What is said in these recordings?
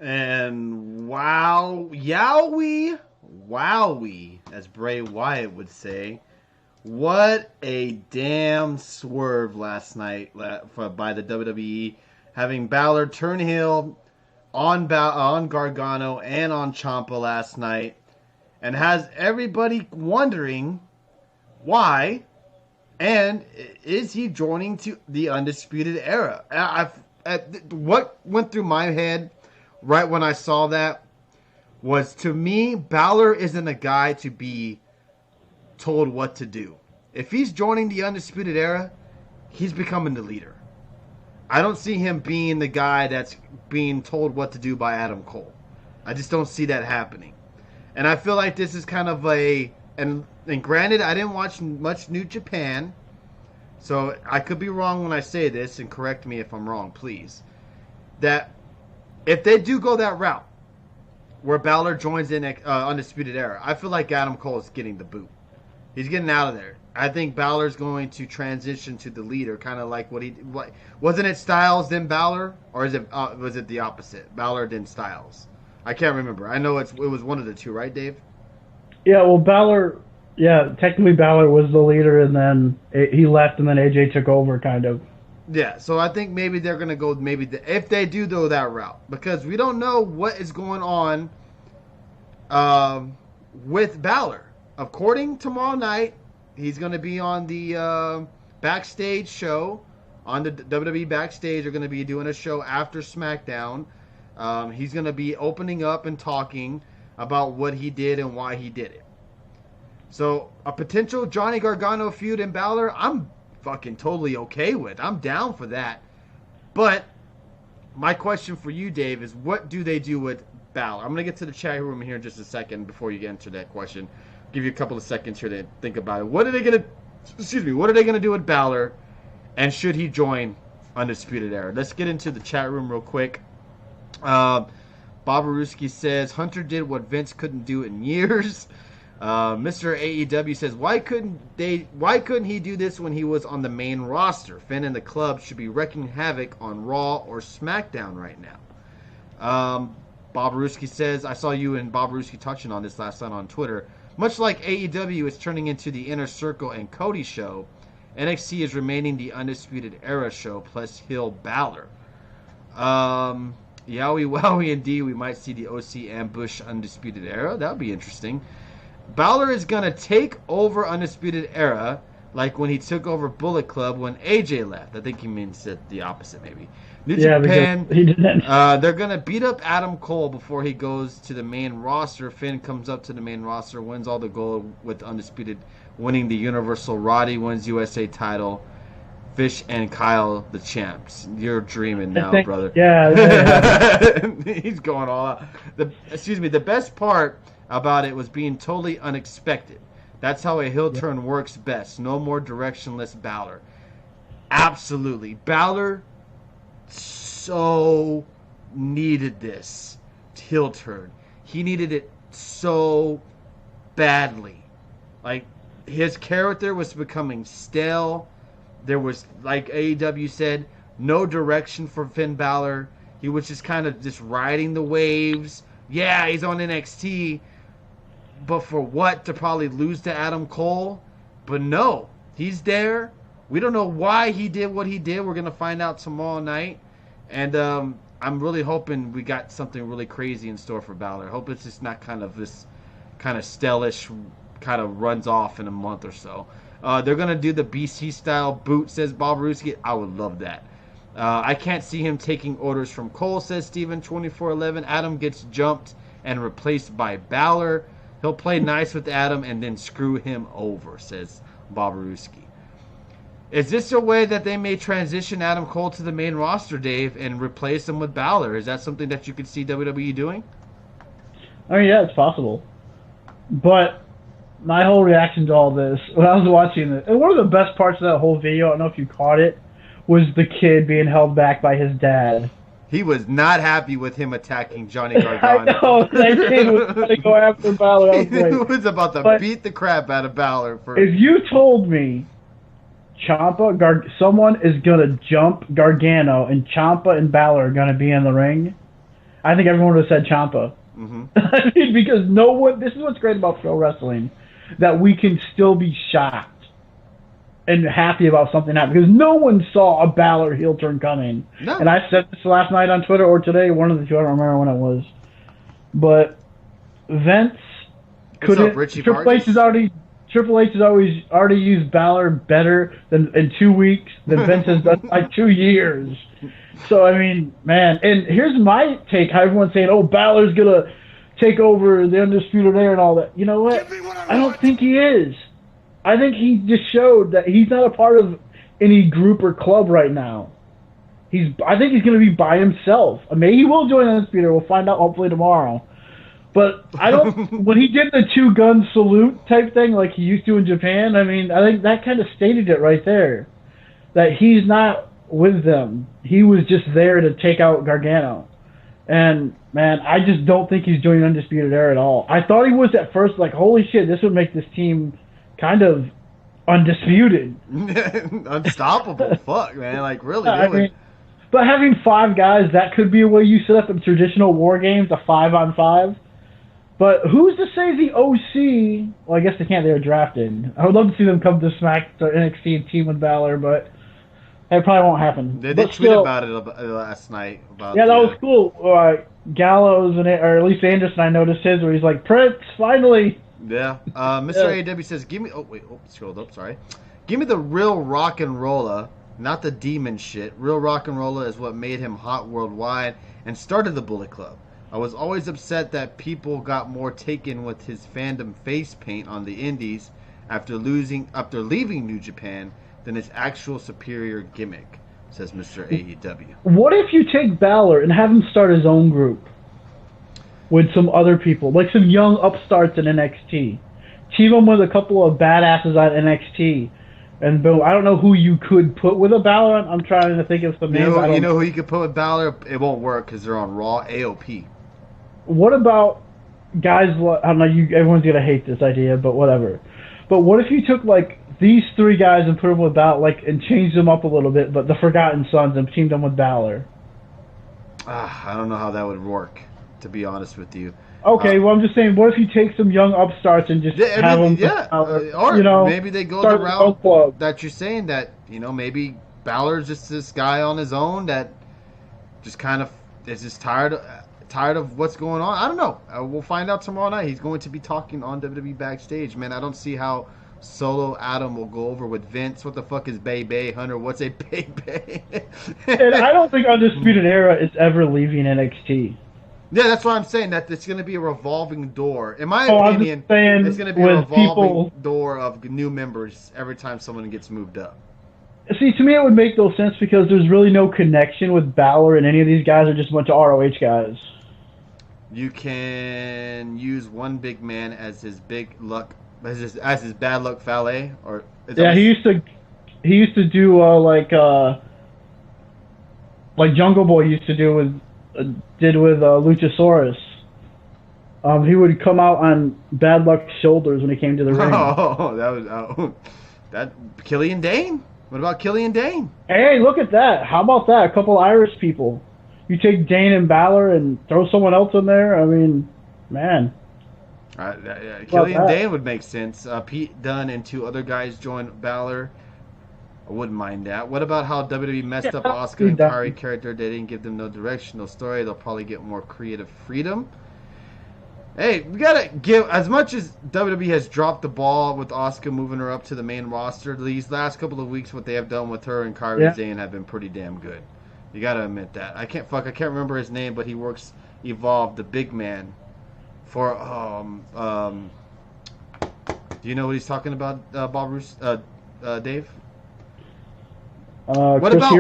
And wow, yowie, wowie, as Bray Wyatt would say. What a damn swerve last night by the WWE, having Balor turn heel on Gargano and on Ciampa last night, and has everybody wondering why, and is he joining to the Undisputed Era? What went through my head right when I saw that was, to me, Balor isn't a guy to be told what to do. If he's joining the Undisputed Era, he's becoming the leader. I don't see him being the guy that's being told what to do by Adam Cole. I just don't see that happening. And I feel like this is kind of and granted, I didn't watch much New Japan, so I could be wrong when I say this, and correct me if I'm wrong, please. That if they do go that route, where Balor joins in Undisputed Era, I feel like Adam Cole is getting the boot. He's getting out of there. I think Balor's going to transition to the leader, kind of like wasn't it Styles then Balor, or was it the opposite? Balor then Styles. I can't remember. I know it was one of the two, right, Dave? Yeah, well, Balor, yeah, technically Balor was the leader, and then he left, and then AJ took over, kind of. Yeah, so I think maybe they're going to go if they do go that route, because we don't know what is going on with Balor. According to tomorrow night, he's going to be on the backstage show, on the WWE backstage. They're going to be doing a show after SmackDown. He's going to be opening up and talking about what he did and why he did it. So a potential Johnny Gargano feud in Balor, I'm fucking totally okay with. I'm down for that. But my question for you, Dave, is what do they do with Balor? I'm going to get to the chat room here in just a second before you answer that question. Give you a couple of seconds here to think about it. What are they going to do with Balor, and should he join Undisputed Era? Let's get into the chat room real quick. Bob Aruski says Hunter did what Vince couldn't do in years. Mr. AEW says why couldn't he do this when he was on the main roster? Finn and the club should be wreaking havoc on Raw or SmackDown right now. Bob Aruski says I saw you and Bob Aruski touching on this last night on Twitter. Much like AEW is turning into the Inner Circle and Cody show, NXT is remaining the Undisputed Era show plus heel Balor. Yowie wowie indeed, we might see the OC ambush Undisputed Era. That would be interesting. Balor is going to take over Undisputed Era like when he took over Bullet Club when AJ left. I think he means the opposite maybe. New Japan, he didn't. they're going to beat up Adam Cole before he goes to the main roster. Finn comes up to the main roster, wins all the gold with Undisputed, winning the Universal. Roddy wins USA title. Fish and Kyle the champs. You're dreaming now, brother. Yeah. He's going all out. The best part about it was being totally unexpected. That's how a heel turn works best. No more directionless Balor. Absolutely. Balor so needed this heel turn. He needed it so badly. Like, his character was becoming stale. There was, like AEW said, no direction for Finn Balor. He was just kind of just riding the waves. Yeah, he's on NXT. But for what? To probably lose to Adam Cole? But no, he's there. We don't know why he did what he did. We're going to find out tomorrow night. And I'm really hoping we got something really crazy in store for Balor. I hope it's just not kind of this kind of stylish, kind of runs off in a month or so. They're going to do the BC style boot, says Bob Ruski. I would love that. I can't see him taking orders from Cole, says Steven 2411. Adam gets jumped and replaced by Balor. He'll play nice with Adam and then screw him over, says Bob Ruski. Is this a way that they may transition Adam Cole to the main roster, Dave, and replace him with Balor? Is that something that you could see WWE doing? I mean, yeah, it's possible. But my whole reaction to all this, when I was watching it, and one of the best parts of that whole video, I don't know if you caught it, was the kid being held back by his dad. He was not happy with him attacking Johnny Gargano. I know, that kid was going to go after Balor. He was about to beat the crap out of Balor. If you told me someone is going to jump Gargano and Ciampa and Balor are going to be in the ring, I think everyone would have said Ciampa. Mm-hmm. I mean, because no one. This is what's great about pro wrestling, that we can still be shocked and happy about something happening because no one saw a Balor heel turn coming. No. And I said this last night on Twitter or today, one of the two. I don't remember when it was, but Vince couldn't. Triple H has already used Balor better than in 2 weeks than Vince has done like 2 years. So I mean, man, and here's my take. How everyone's saying, "Oh, Balor's gonna take over the Undisputed Era and all that." You know what? I don't think he is. I think he just showed that he's not a part of any group or club right now. I think he's going to be by himself. Maybe he will join Undisputed. We'll find out hopefully tomorrow. But I don't. When he did the 2-gun salute type thing like he used to in Japan, I mean, I think that kind of stated it right there. That he's not with them. He was just there to take out Gargano. And, man, I just don't think he's joining Undisputed Era at all. I thought he was at first, like, holy shit, this would make this team kind of undisputed. Unstoppable. Fuck, man. Like, really. I mean, but having 5 guys, that could be a way you set up in traditional war games, a 5-on-5. But who's to say the OC? Well, I guess they can't. They were drafted. I would love to see them come to NXT and team with Balor, but it probably won't happen. They tweeted about it last night. That was cool. Gallows or at least Anderson, I noticed his where he's like, Prince, finally. Yeah. Mr. AEW says, "Give me." Oh wait. Oh, scrolled up. Sorry. Give me the real rock and roller, not the demon shit. Real rock and roller is what made him hot worldwide and started the Bullet Club. I was always upset that people got more taken with his fandom face paint on the indies after leaving New Japan than his actual superior gimmick, says Mr. AEW. What if you take Balor and have him start his own group with some other people, like some young upstarts in NXT? Team him with a couple of badasses on NXT. And boom, I don't know who you could put with a Balor. I'm trying to think of some names. You know who you could put with Balor? It won't work because they're on Raw. AOP. What about guys like, I don't know, everyone's going to hate this idea, but whatever. But what if you took, like, these 3 guys and put them with Balor, like, and changed them up a little bit, but the Forgotten Sons, and teamed them with Balor? I don't know how that would work, to be honest with you. Okay, well, I'm just saying, what if you take some young upstarts and just have them... or you know, maybe they go the route that you're saying that, you know, maybe Balor's just this guy on his own that just kind of is just tired of what's going on. I don't know. We'll find out tomorrow night. He's going to be talking on WWE Backstage. Man, I don't see how Solo Adam will go over with Vince. What the fuck is Bay Bay? Hunter, what's a Bay Bay? And I don't think Undisputed Era is ever leaving NXT. Yeah, that's what I'm saying. That it's going to be a revolving door. In my opinion, it's going to be a revolving door of new members every time someone gets moved up. See, to me it would make no sense because there's really no connection with Balor and any of these guys are just a bunch of ROH guys. You can use one big man as his big luck, as his bad luck valet, or he used to do like Jungle Boy used to do with Luchasaurus. He would come out on Bad Luck's shoulders when he came to the ring. Oh, that was that Killian Dane. What about Killian Dane? Hey, look at that! How about that? A couple Irish people. You take Dane and Balor and throw someone else in there. I mean, man. Killian Dane would make sense. Pete Dunne and 2 other guys joined Balor. I wouldn't mind that. What about how WWE messed up Asuka and Kairi character? They didn't give them no direction, no story. They'll probably get more creative freedom. Hey, we gotta give, as much as WWE has dropped the ball with Asuka moving her up to the main roster, these last couple of weeks, what they have done with her and Kairi Sane have been pretty damn good. You gotta admit that. I can't remember his name, but he works Evolve, the big man, for do you know what he's talking about, Bob Roos, Dave? What about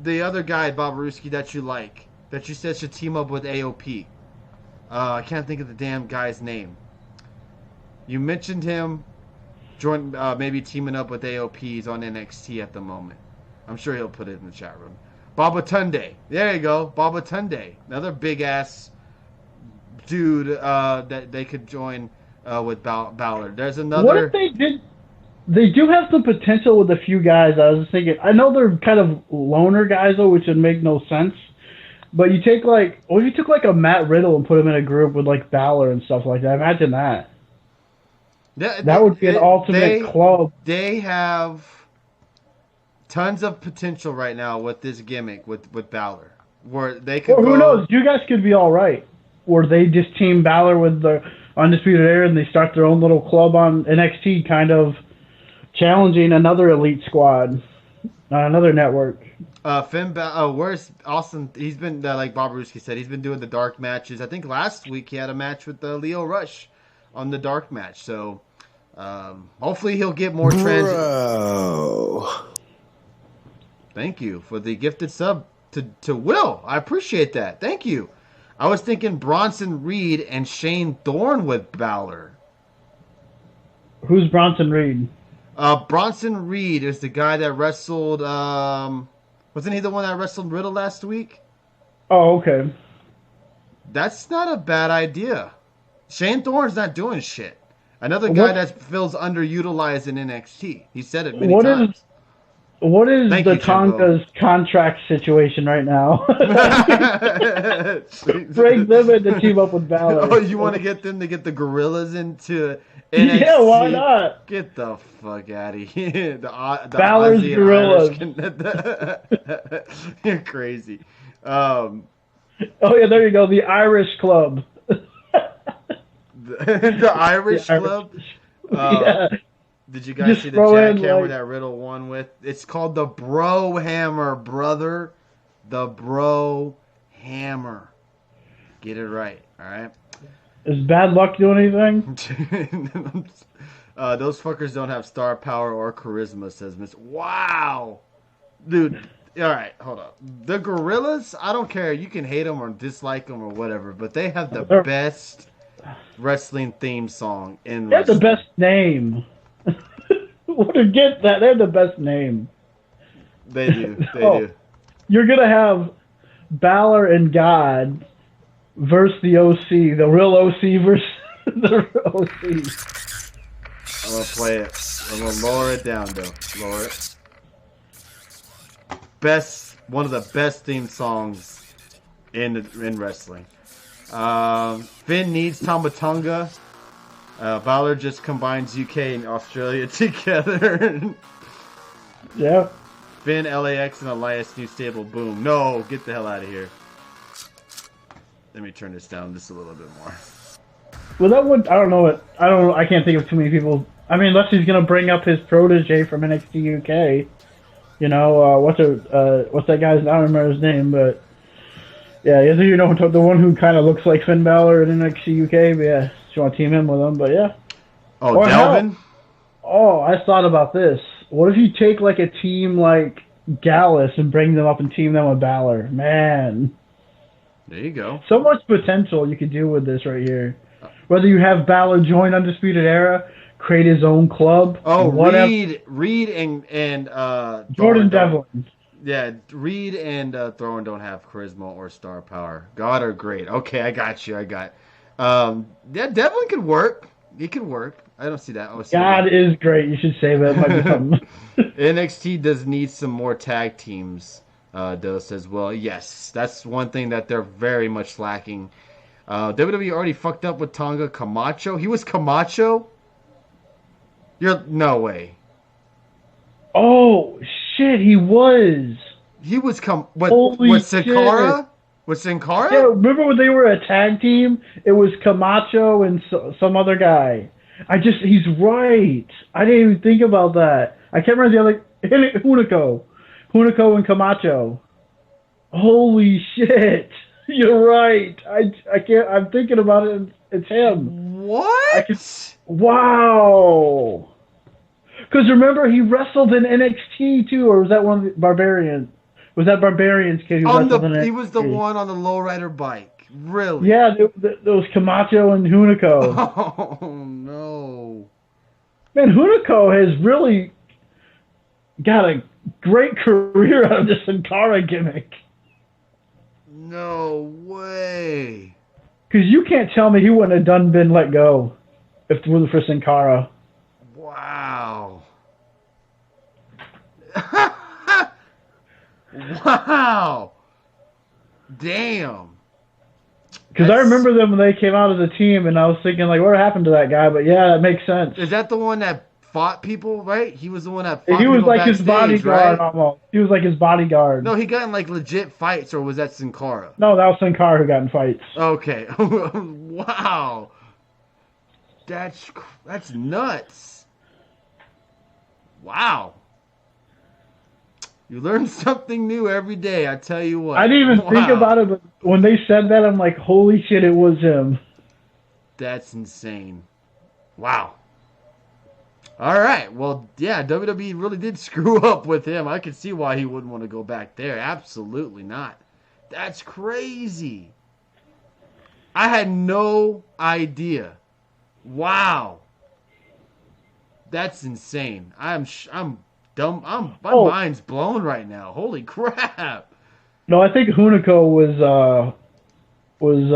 the other guy, Bob Ruski, that you like, that you said should team up with AOP? I can't think of the damn guy's name. You mentioned him, maybe teaming up with AOP. He's on NXT at the moment. I'm sure he'll put it in the chat room. Babatunde. There you go. Babatunde. Another big-ass dude that they could join with Balor. There's another... What if they did... They do have some potential with a few guys. I was thinking... I know they're kind of loner guys, though, which would make no sense. But you take like, what if you took like a Matt Riddle and put him in a group with like Balor and stuff like that? Imagine that. Yeah, That would be an ultimate club. they have tons of potential right now with this gimmick with Balor, where they could Or who go. knows? You guys could be all right. Or they just team Balor with the Undisputed Era and they start their own little club on NXT, kind of challenging another elite squad on another network. Where's Austin? He's been like Bob Ruski said, he's been doing the dark matches. I think last week he had a match with Leo Rush on the dark match. So hopefully he'll get more Bro. Thank you for the gifted sub to Will. I appreciate that. Thank you. I was thinking Bronson Reed and Shane Thorne with Balor. Who's Bronson Reed? Bronson Reed is the guy that wrestled. Wasn't he the one that wrestled Riddle last week? Oh, okay. That's not a bad idea. Shane Thorne's not doing shit. Another guy that feels underutilized in NXT. He said it many times. What is the Tonga's contract situation right now? Bring them in to team up with Balor. Oh, you want to get them to get the Gorillas into NXT? Yeah, why not? Get the fuck out of here. The Balor's Gorillas. You're crazy. Oh yeah, there you go. The Irish Club. the Irish Club. Yeah. Did you guys see the jackhammer that Riddle won with? It's called the Bro Hammer, brother. The Bro Hammer. Get it right, all right? Is Bad Luck doing anything? Those fuckers don't have star power or charisma, says Miss. Wow. Dude, all right, hold up. The Gorillas, I don't care. You can hate them or dislike them or whatever, but they have the best wrestling theme song in wrestling. They have the best name. Forget that. They have the best name. They do. They do. You're going to have Balor and God versus the OC. The real OC versus the real OC. I'm going to play it. I'm going to lower it down, though. Lower it. One of the best theme songs in wrestling. Finn needs Tamatonga. Balor just combines UK and Australia together. Yeah. Finn, LAX, and Elias new stable. Boom. No, get the hell out of here. Let me turn this down just a little bit more. Well, that would, I don't know. I can't think of too many people. I mean, unless he's gonna bring up his protege from NXT UK. You know, what's that guy's? I don't remember his name, but yeah, you know, the one who kind of looks like Finn Balor in NXT UK. But yeah, you want to team him with him, but yeah. Oh, or Delvin? I thought about this. What if you take like a team like Gallus and bring them up and team them with Balor? Man. There you go. So much potential you could do with this right here. Whether you have Balor join Undisputed Era, create his own club. Oh, Reed and Jordan Devlin. Yeah, Reed and Thorne don't have charisma or star power. God are great. Okay, I got you. Yeah, Devlin could work. He could work. I don't see that. God is great. You should say that. Might be something. NXT does need some more tag teams. Doe says, well, yes, that's one thing that they're very much lacking. WWE already fucked up with Tonga Camacho. He was Camacho? No way. Oh shit, he was. He was with Sin Cara? With Sin Cara? Yeah, remember when they were a tag team? It was Camacho and some other guy. He's right. I didn't even think about that. I can't remember the other. Hunico and Camacho. Holy shit. You're right. I can't. I'm thinking about it. It's him. What? Wow. Because remember, he wrestled in NXT too, or was that one of the Barbarians? Was that Barbarian's kid who wrestled in NXT? He was the one on the lowrider bike. Really? Yeah, there was Camacho and Hunico. Oh, no. Man, Hunico has really got a great career out of this Sin Cara gimmick. No way. Because you can't tell me he wouldn't have been let go if it wasn't for Sin Cara. Wow. Wow. Damn. Because I remember them when they came out as a team, and I was thinking, like, what happened to that guy? But yeah, that makes sense. Is that the one that fought people, right? He was the one that fought He was people like his backstage, bodyguard right? almost. He was like his bodyguard. No, he got in like legit fights, or was that Sin Cara? No, that was Sin Cara who got in fights. Okay. Wow. That's nuts. Wow. You learn something new every day, I tell you what. I didn't even think about it, but when they said that, I'm like, holy shit, it was him. That's insane. Wow. All right. Well, yeah, WWE really did screw up with him. I can see why he wouldn't want to go back there. Absolutely not. That's crazy. I had no idea. Wow. That's insane. I'm dumb. My mind's blown right now. Holy crap. No, I think Hunico was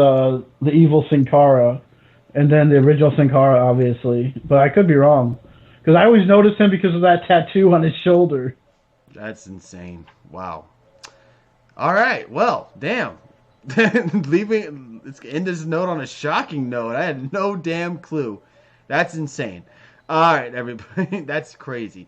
the evil Sin Cara, and then the original Sin Cara, obviously. But I could be wrong. Because I always noticed him because of that tattoo on his shoulder. That's insane. Wow. All right. Well, damn. Let's end this note on a shocking note. I had no damn clue. That's insane. All right, everybody. That's crazy.